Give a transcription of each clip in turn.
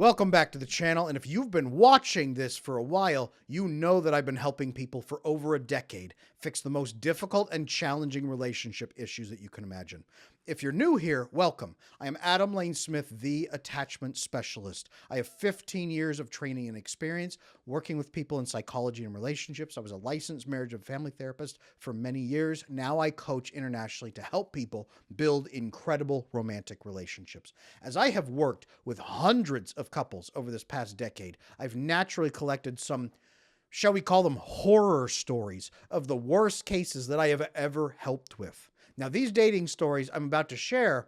Welcome back to the channel, and if you've been watching this for a while, you know that I've been helping people for over a decade fix the most difficult and challenging relationship issues that you can imagine. If you're new here, welcome. I am Adam Lane Smith, the attachment specialist. I have 15 years of training and experience working with people in psychology and relationships. I was a licensed marriage and family therapist for many years. Now I coach internationally to help people build incredible romantic relationships. As I have worked with hundreds of couples over this past decade, I've naturally collected some, shall we call them, horror stories of the worst cases that I have ever helped with. Now, these dating stories I'm about to share,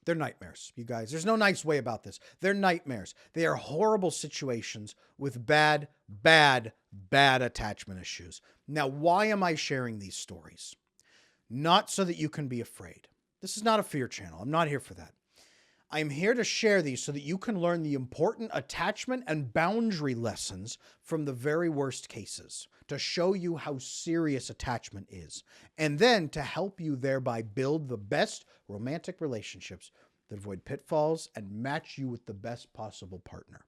they're nightmares, you guys. There's no nice way about this. They're nightmares. They are horrible situations with bad attachment issues. Now, why am I sharing these stories? Not so that you can be afraid. This is not a fear channel. I'm not here for that. I'm here to share these so that you can learn the important attachment and boundary lessons from the very worst cases, to show you how serious attachment is, and then to help you thereby build the best romantic relationships that avoid pitfalls and match you with the best possible partner.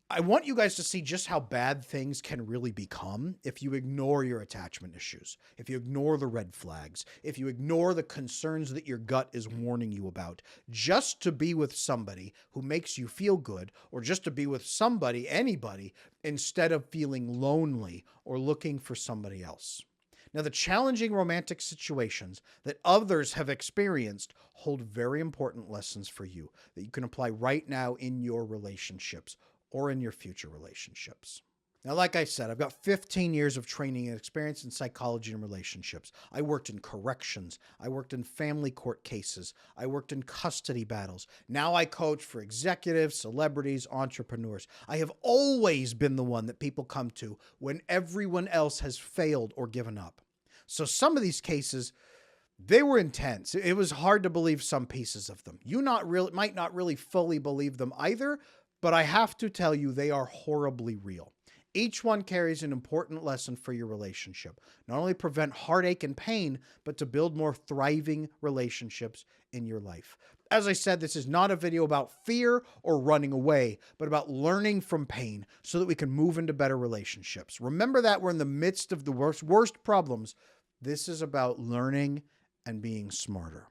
I want you guys to see just how bad things can really become if you ignore your attachment issues, if you ignore the red flags, if you ignore the concerns that your gut is warning you about, just to be with somebody who makes you feel good, or just to be with somebody, anybody, instead of feeling lonely or looking for somebody else. Now, the challenging romantic situations that others have experienced hold very important lessons for you that you can apply right now in your relationships or in your future relationships. Now, like I said, I've got 15 years of training and experience in psychology and relationships. I worked in corrections. I worked in family court cases. I worked in custody battles. Now I coach for executives, celebrities, entrepreneurs. I have always been the one that people come to when everyone else has failed or given up. So some of these cases, they were intense. It was hard to believe some pieces of them. You might not really fully believe them either, but I have to tell you, they are horribly real. Each one carries an important lesson for your relationship. Not only prevent heartache and pain, but to build more thriving relationships in your life. As I said, this is not a video about fear or running away, but about learning from pain so that we can move into better relationships. Remember that we're in the midst of the worst problems. This is about learning and being smarter.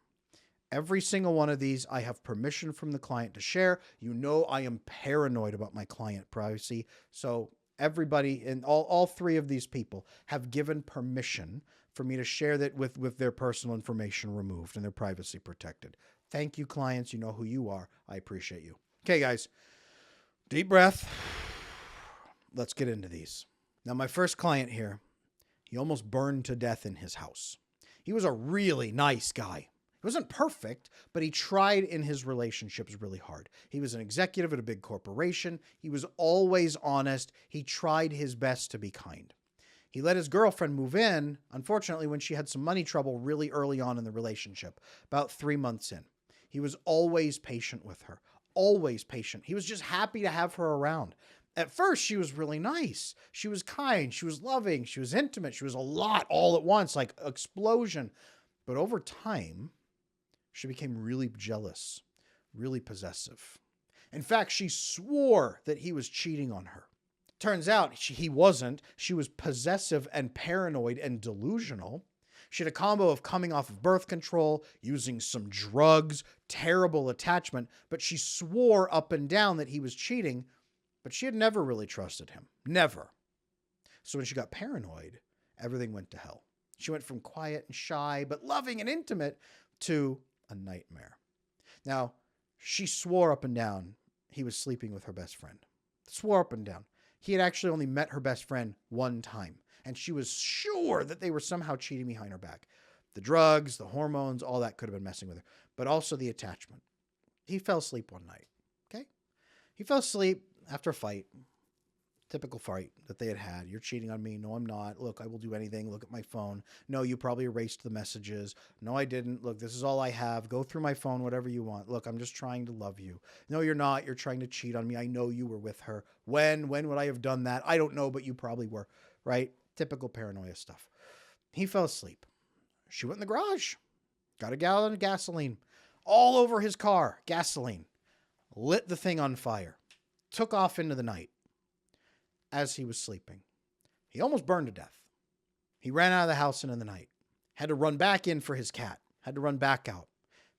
Every single one of these, I have permission from the client to share. You know, I am paranoid about my client privacy. So everybody and all three of these people have given permission for me to share that with their personal information removed and their privacy protected. Thank you, clients. You know who you are. I appreciate you. Okay, guys, deep breath. Let's get into these. Now, my first client here, he almost burned to death in his house. He was a really nice guy. He wasn't perfect, but he tried in his relationships really hard. He was an executive at a big corporation. He was always honest. He tried his best to be kind. He let his girlfriend move in, unfortunately, when she had some money trouble really early on in the relationship, about 3 months in. He was always patient with her, always patient. He was just happy to have her around. At first, she was really nice. She was kind. She was loving. She was intimate. She was a lot all at once, like explosion. But over time, she became really jealous, really possessive. In fact, she swore that he was cheating on her. Turns out he wasn't. She was possessive and paranoid and delusional. She had a combo of coming off of birth control, using some drugs, terrible attachment, but she swore up and down that he was cheating, but she had never really trusted him. Never. So when she got paranoid, everything went to hell. She went from quiet and shy, but loving and intimate, to a nightmare. Now, she swore up and down he was sleeping with her best friend. Swore up and down. He had actually only met her best friend one time, and she was sure that they were somehow cheating behind her back. The drugs, the hormones, all that could have been messing with her, but also the attachment. He fell asleep one night, okay? He fell asleep after a fight. Typical fight that they had had. You're cheating on me. No, I'm not. Look, I will do anything. Look at my phone. No, you probably erased the messages. No, I didn't. Look, this is all I have. Go through my phone, whatever you want. Look, I'm just trying to love you. No, you're not. You're trying to cheat on me. I know you were with her. When would I have done that? I don't know, but you probably were, right? Typical paranoia stuff. He fell asleep. She went in the garage, got a gallon of gasoline all over his car, gasoline. lit the thing on fire, took off into the night as he was sleeping. He almost burned to death. He ran out of the house into the night, had to run back in for his cat, had to run back out.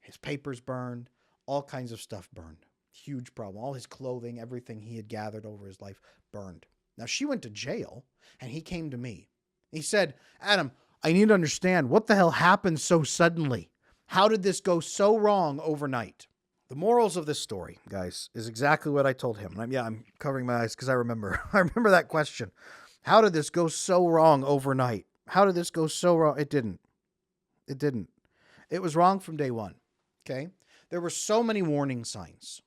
His papers burned, all kinds of stuff burned. Huge problem. All his clothing, everything he had gathered over his life burned. Now she went to jail and he came to me. He said, Adam, I need to understand what the hell happened so suddenly. How did this go so wrong overnight? The morals of this story, guys, is exactly what I told him. I'm covering my eyes because I remember that question. How did this go so wrong overnight? How did this go so wrong? It didn't. It was wrong from day one. Okay. There were so many warning signs.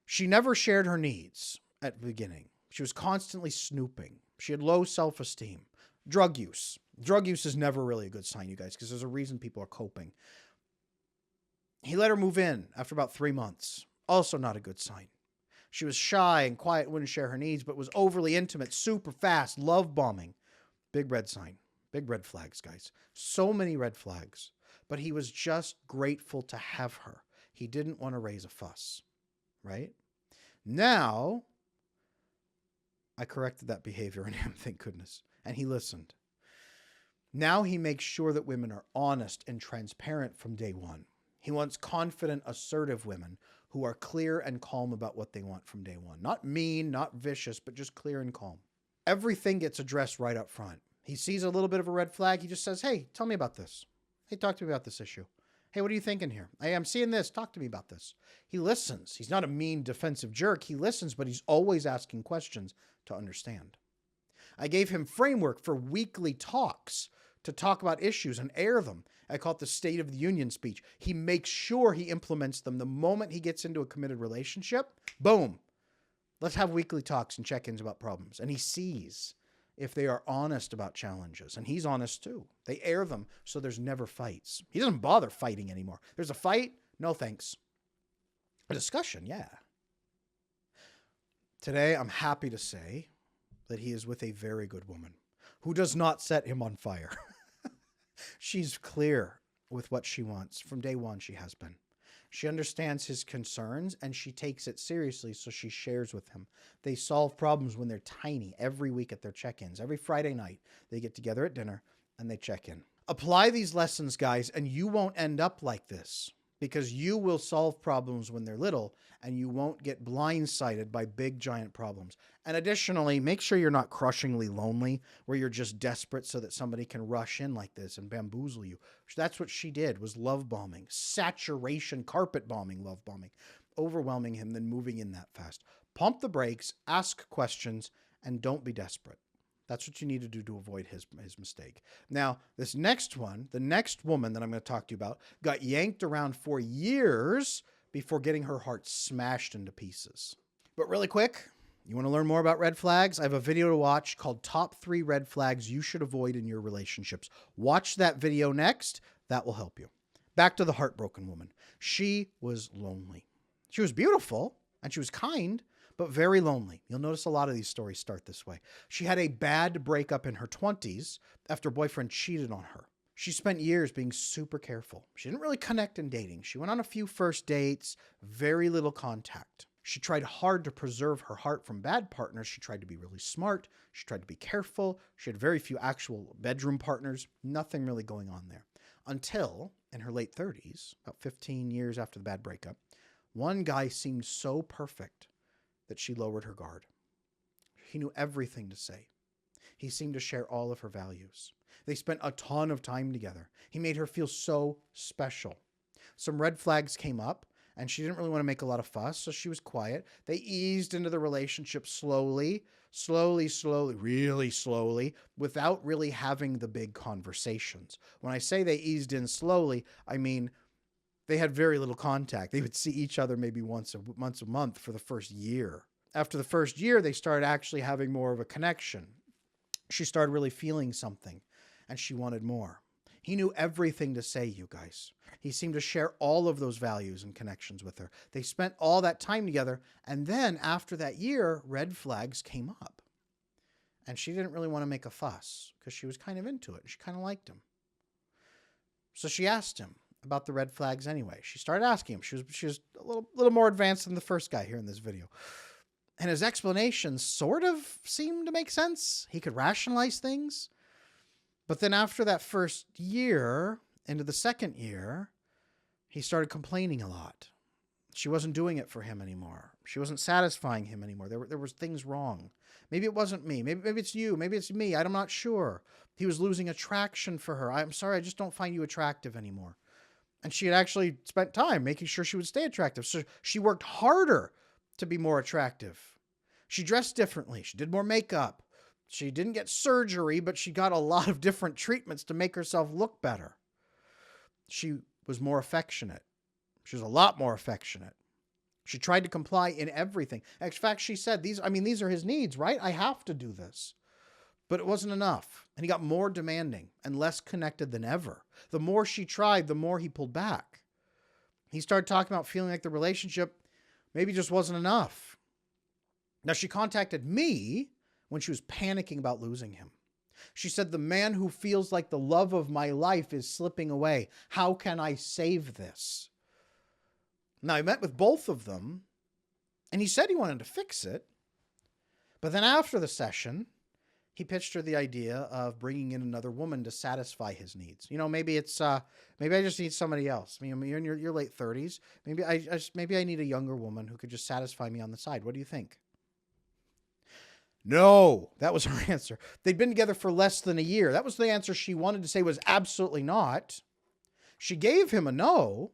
She never shared her needs at the beginning. She was constantly snooping. She had low self-esteem. Drug use. Drug use is never really a good sign, you guys, because there's a reason people are coping. He let her move in after about 3 months. Also not a good sign. She was shy and quiet, wouldn't share her needs, but was overly intimate, super fast, love bombing. Big red sign. Big red flags, guys. So many red flags. But he was just grateful to have her. He didn't want to raise a fuss, right? Now, I corrected that behavior in him, thank goodness. And he listened. Now he makes sure that women are honest and transparent from day one. He wants confident, assertive women who are clear and calm about what they want from day one. Not mean, not vicious, but just clear and calm. Everything gets addressed right up front. He sees a little bit of a red flag. He just says, hey, tell me about this. Hey, talk to me about this issue. Hey, what are you thinking here? Hey, I'm seeing this. Talk to me about this. He listens. He's not a mean, defensive jerk. He listens, but he's always asking questions to understand. I gave him framework for weekly talks to talk about issues and air them. I call it the State of the Union speech. He makes sure he implements them the moment he gets into a committed relationship. Boom. Let's have weekly talks and check-ins about problems. And he sees if they are honest about challenges. And he's honest too. They air them so there's never fights. He doesn't bother fighting anymore. There's a fight? No thanks. A discussion, yeah. Today, I'm happy to say that he is with a very good woman who does not set him on fire. She's clear with what she wants. From day one, she has been. She understands his concerns and she takes it seriously, so she shares with him. They solve problems when they're tiny every week at their check-ins. Every Friday night, they get together at dinner and they check in. Apply these lessons, guys, and you won't end up like this, because you will solve problems when they're little and you won't get blindsided by big, giant problems. And additionally, make sure you're not crushingly lonely, where you're just desperate so that somebody can rush in like this and bamboozle you. That's what she did, was love bombing, saturation, carpet bombing, love bombing, overwhelming him, then moving in that fast. Pump the brakes, ask questions, and don't be desperate. That's what you need to do to avoid his mistake. Now, this next one, the next woman that I'm going to talk to you about, got yanked around for years before getting her heart smashed into pieces. But really quick, you want to learn more about red flags? I have a video to watch called Top 3 Red Flags You Should Avoid in Your Relationships. Watch that video next. That will help you. Back to the heartbroken woman. She was lonely. She was beautiful and she was kind, but very lonely. You'll notice a lot of these stories start this way. She had a bad breakup in her 20s after a boyfriend cheated on her. She spent years being super careful. She didn't really connect in dating. She went on a few first dates, very little contact. She tried hard to preserve her heart from bad partners. She tried to be really smart. She tried to be careful. She had very few actual bedroom partners. Nothing really going on there. Until, in her late 30s, about 15 years after the bad breakup, one guy seemed so perfect that she lowered her guard. He knew everything to say. He seemed to share all of her values. They spent a ton of time together. He made her feel so special. Some red flags came up, and she didn't really want to make a lot of fuss, so she was quiet. They eased into the relationship slowly, really slowly, without really having the big conversations. When I say they eased in slowly, I mean they had very little contact. They would see each other maybe once a month for the first year. After the first year, they started actually having more of a connection. She started really feeling something, and she wanted more. He knew everything to say, you guys. He seemed to share all of those values and connections with her. They spent all that time together, and then after that year, red flags came up. And she didn't really want to make a fuss because she was kind of into it. She kind of liked him. So she asked him, about the red flags anyway. She started asking him. She was a little more advanced than the first guy here in this video. And his explanations sort of seemed to make sense. He could rationalize things. But then after that first year, into the second year, he started complaining a lot. She wasn't doing it for him anymore. She wasn't satisfying him anymore. There was things wrong. Maybe it wasn't me. Maybe it's you. Maybe it's me. I'm not sure. He was losing attraction for her. I'm sorry, I just don't find you attractive anymore. And she had actually spent time making sure she would stay attractive. So she worked harder to be more attractive. She dressed differently. She did more makeup. She didn't get surgery, but she got a lot of different treatments to make herself look better. She was more affectionate. She was a lot more affectionate. She tried to comply in everything. In fact, she said, these are his needs, right? I have to do this. But it wasn't enough. And he got more demanding and less connected than ever. The more she tried, the more he pulled back. He started talking about feeling like the relationship maybe just wasn't enough. Now, she contacted me when she was panicking about losing him. She said, the man who feels like the love of my life is slipping away. How can I save this? Now, I met with both of them, and he said he wanted to fix it. But then after the session, he pitched her the idea of bringing in another woman to satisfy his needs. You know, maybe it's, maybe I just need somebody else. I mean, you're in your late 30s. Maybe I need a younger woman who could just satisfy me on the side. What do you think? No, that was her answer. They'd been together for less than a year. That was the answer she wanted to say was absolutely not. She gave him a no,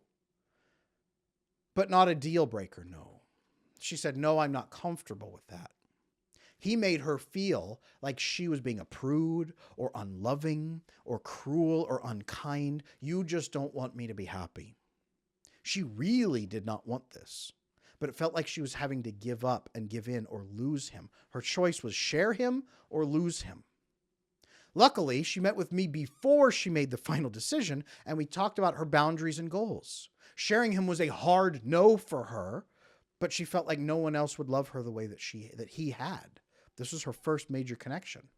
but not a deal breaker no. She said, no, I'm not comfortable with that. He made her feel like she was being a prude or unloving or cruel or unkind. You just don't want me to be happy. She really did not want this, but it felt like she was having to give up and give in or lose him. Her choice was share him or lose him. Luckily, she met with me before she made the final decision, and we talked about her boundaries and goals. Sharing him was a hard no for her, but she felt like no one else would love her the way that he had. This was her first major connection.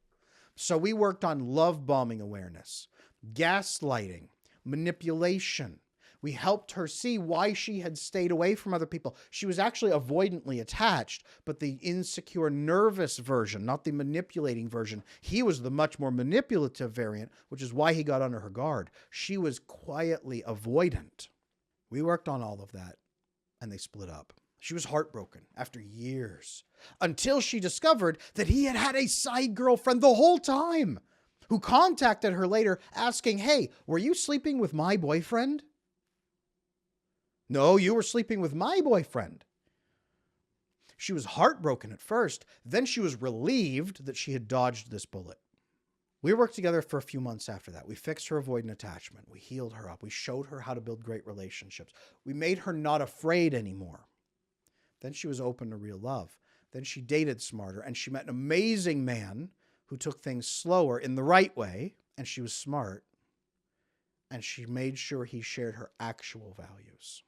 So we worked on love bombing awareness, gaslighting, manipulation. We helped her see why she had stayed away from other people. She was actually avoidantly attached, but the insecure, nervous version, not the manipulating version. He was the much more manipulative variant, which is why he got under her guard. She was quietly avoidant. We worked on all of that, and they split up. She was heartbroken after years, until she discovered that he had had a side girlfriend the whole time, who contacted her later asking, hey, were you sleeping with my boyfriend? No, you were sleeping with my boyfriend. She was heartbroken at first. Then she was relieved that she had dodged this bullet. We worked together for a few months after that. We fixed her avoidant attachment. We healed her up. We showed her how to build great relationships. We made her not afraid anymore. Then she was open to real love. Then she dated smarter, and she met an amazing man who took things slower in the right way, and she was smart, and she made sure he shared her actual values.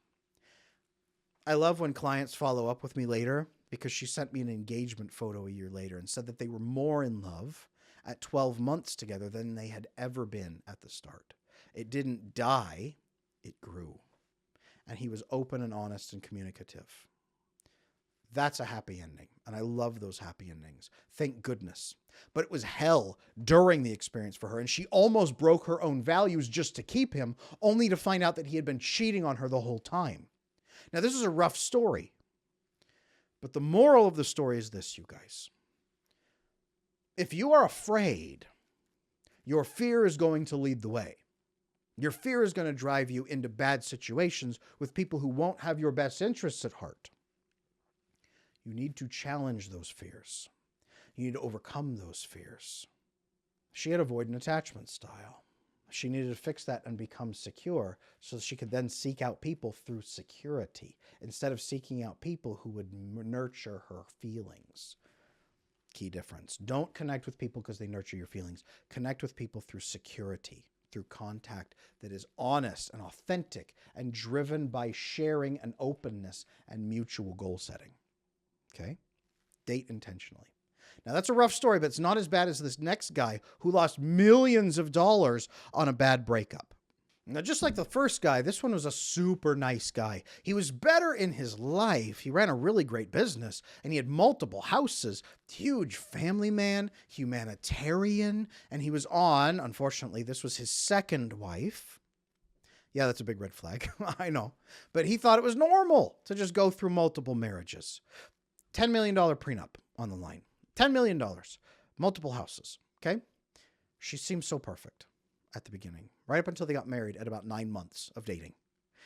I love when clients follow up with me later, because she sent me an engagement photo a year later and said that they were more in love at 12 months together than they had ever been at the start. It didn't die, it grew. And he was open and honest and communicative. That's a happy ending, and I love those happy endings. Thank goodness. But it was hell during the experience for her, and she almost broke her own values just to keep him, only to find out that he had been cheating on her the whole time. Now, this is a rough story, but the moral of the story is this, you guys. If you are afraid, your fear is going to lead the way. Your fear is going to drive you into bad situations with people who won't have your best interests at heart. You need to challenge those fears. You need to overcome those fears. She had avoidant attachment style. She needed to fix that and become secure so she could then seek out people through security instead of seeking out people who would nurture her feelings. Key difference. Don't connect with people because they nurture your feelings. Connect with people through security, through contact that is honest and authentic and driven by sharing and openness and mutual goal setting. Okay? Date intentionally. Now, that's a rough story, but it's not as bad as this next guy who lost millions of dollars on a bad breakup. Now, just like the first guy, this one was a super nice guy. He was better in his life. He ran a really great business, and he had multiple houses. Huge family man, humanitarian, and he was on, unfortunately, this was his second wife. Yeah, that's a big red flag. I know. But he thought it was normal to just go through multiple marriages. $10 million prenup on the line. $10 million. Multiple houses. Okay? She seemed so perfect at the beginning, right up until they got married at about 9 months of dating.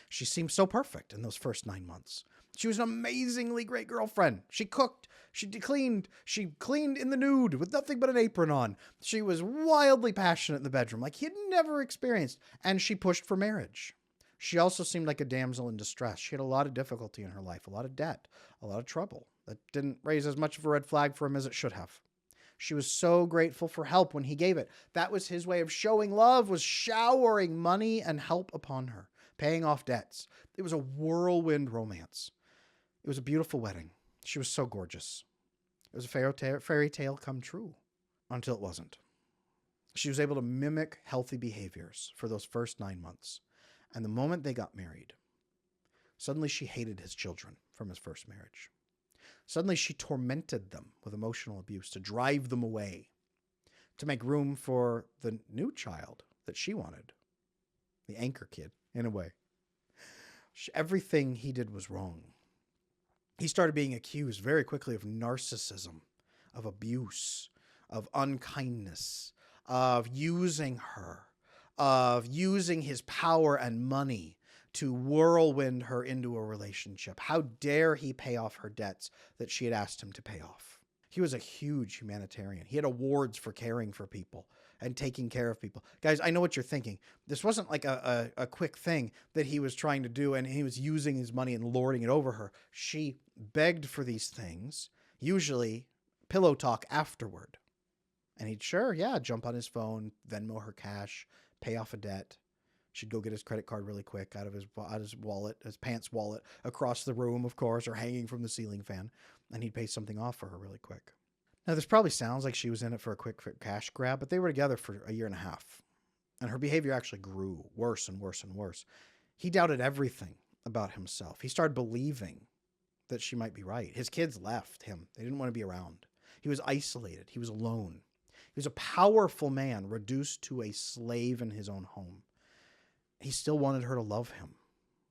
She seemed so perfect in those first 9 months. She was an amazingly great girlfriend. She cooked. She cleaned. She cleaned in the nude with nothing but an apron on. She was wildly passionate in the bedroom, like he had never experienced. And she pushed for marriage. She also seemed like a damsel in distress. She had a lot of difficulty in her life, a lot of debt, a lot of trouble. That didn't raise as much of a red flag for him as it should have. She was so grateful for help when he gave it. That was his way of showing love, was showering money and help upon her, paying off debts. It was a whirlwind romance. It was a beautiful wedding. She was so gorgeous. It was a fairy tale come true until it wasn't. She was able to mimic healthy behaviors for those first 9 months. And the moment they got married, suddenly she hated his children from his first marriage. Suddenly she tormented them with emotional abuse to drive them away, to make room for the new child that she wanted, the anchor kid, in a way. Everything he did was wrong. He started being accused very quickly of narcissism, of abuse, of unkindness, of using her, of using his power and money to whirlwind her into a relationship. How dare he pay off her debts that she had asked him to pay off? He was a huge humanitarian. He had awards for caring for people and taking care of people. Guys, I know what you're thinking. This wasn't like a quick thing that he was trying to do and he was using his money and lording it over her. She begged for these things, usually pillow talk afterward. And he'd jump on his phone, Venmo her cash, pay off a debt. She'd go get his credit card really quick out of his wallet, his pants wallet, across the room, of course, or hanging from the ceiling fan. And he'd pay something off for her really quick. Now, this probably sounds like she was in it for a quick cash grab, but they were together for a year and a half. And her behavior actually grew worse and worse and worse. He doubted everything about himself. He started believing that she might be right. His kids left him. They didn't want to be around. He was isolated. He was alone. He was a powerful man reduced to a slave in his own home. He still wanted her to love him.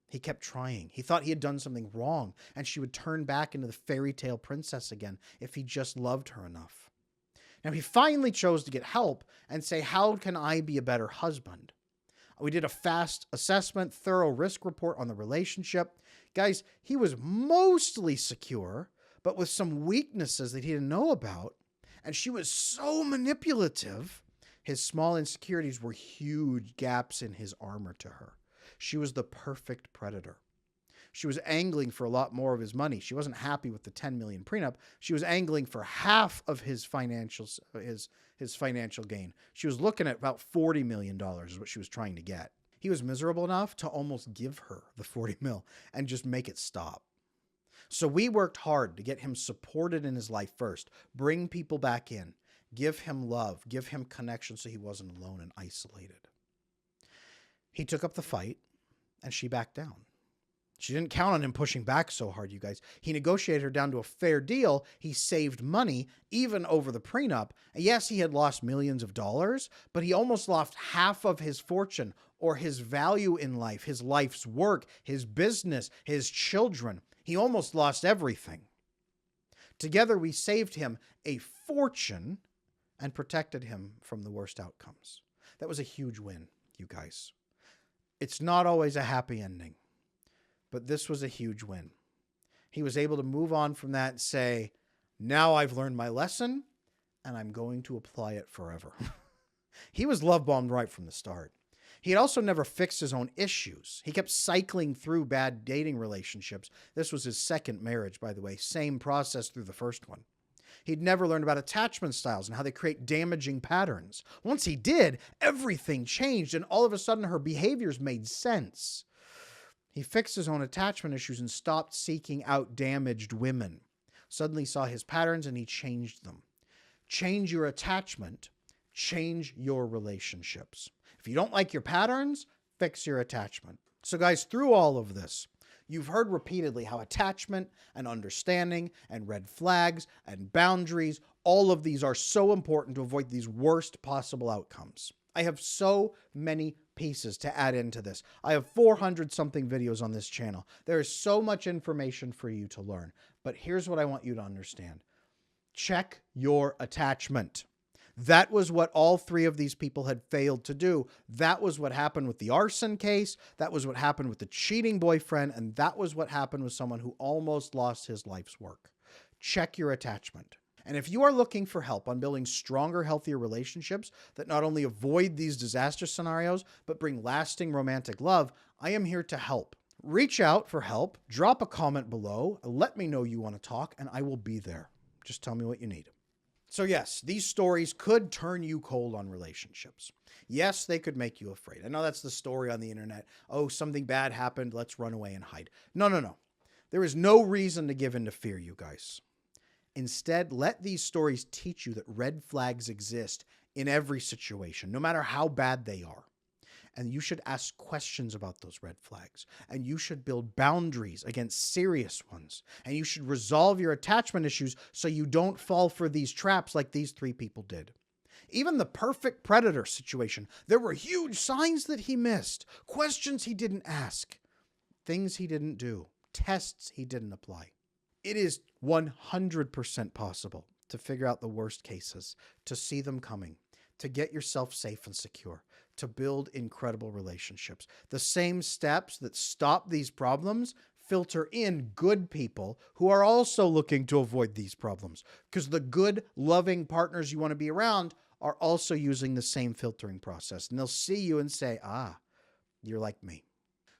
He kept trying. He thought he had done something wrong, and she would turn back into the fairy tale princess again if he just loved her enough. Now, he finally chose to get help and say, how can I be a better husband? We did a fast assessment, thorough risk report on the relationship. Guys, he was mostly secure, but with some weaknesses that he didn't know about. And she was so manipulative. His small insecurities were huge gaps in his armor to her. She was the perfect predator. She was angling for a lot more of his money. She wasn't happy with the $10 million prenup. She was angling for half of his financial gain. She was looking at about $40 million is what she was trying to get. He was miserable enough to almost give her the 40 mil and just make it stop. So we worked hard to get him supported in his life first, bring people back in, give him love, give him connection so he wasn't alone and isolated. He took up the fight and she backed down. She didn't count on him pushing back so hard, you guys. He negotiated her down to a fair deal. He saved money, even over the prenup. Yes, he had lost millions of dollars, but he almost lost half of his fortune or his value in life, his life's work, his business, his children. He almost lost everything. Together, we saved him a fortune and protected him from the worst outcomes. That was a huge win, you guys. It's not always a happy ending. But this was a huge win. He was able to move on from that and say, now I've learned my lesson and I'm going to apply it forever. He was love bombed right from the start. He had also never fixed his own issues. He kept cycling through bad dating relationships. This was his second marriage, by the way. Same process through the first one. He'd never learned about attachment styles and how they create damaging patterns. Once he did, everything changed and all of a sudden her behaviors made sense. He fixed his own attachment issues and stopped seeking out damaged women. Suddenly saw his patterns and he changed them. Change your attachment, change your relationships. If you don't like your patterns, fix your attachment. So guys, through all of this, you've heard repeatedly how attachment and understanding and red flags and boundaries, all of these are so important to avoid these worst possible outcomes. I have so many pieces to add into this. I have 400 something videos on this channel. There is so much information for you to learn. But here's what I want you to understand. Check your attachment. That was what all three of these people had failed to do. That was what happened with the arson case. That was what happened with the cheating boyfriend. And that was what happened with someone who almost lost his life's work. Check your attachment. And if you are looking for help on building stronger, healthier relationships that not only avoid these disaster scenarios, but bring lasting romantic love, I am here to help. Reach out for help, drop a comment below, let me know you want to talk, and I will be there. Just tell me what you need. So yes, these stories could turn you cold on relationships. Yes, they could make you afraid. I know that's the story on the internet. Oh, something bad happened. Let's run away and hide. No, no, no. There is no reason to give in to fear, you guys. Instead, let these stories teach you that red flags exist in every situation, no matter how bad they are. And you should ask questions about those red flags. And you should build boundaries against serious ones. And you should resolve your attachment issues so you don't fall for these traps like these three people did. Even the perfect predator situation, there were huge signs that he missed, questions he didn't ask, things he didn't do, tests he didn't apply. It is 100% possible to figure out the worst cases, to see them coming, to get yourself safe and secure, to build incredible relationships. The same steps that stop these problems filter in good people who are also looking to avoid these problems, because the good, loving partners you want to be around are also using the same filtering process. And they'll see you and say, ah, you're like me.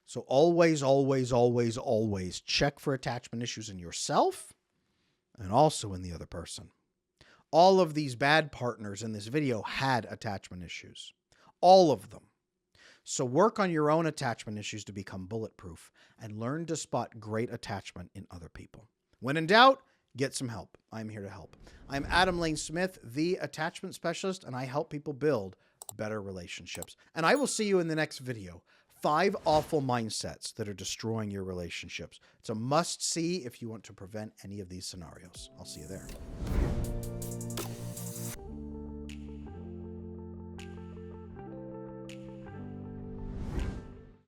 So always, always, always, always check for attachment issues in yourself and also in the other person. All of these bad partners in this video had attachment issues. All of them. So work on your own attachment issues to become bulletproof and learn to spot great attachment in other people. When in doubt, get some help. I'm here to help. I'm Adam Lane Smith, the attachment specialist, and I help people build better relationships. And I will see you in the next video. 5 awful mindsets that are destroying your relationships. It's a must-see if you want to prevent any of these scenarios. I'll see you there.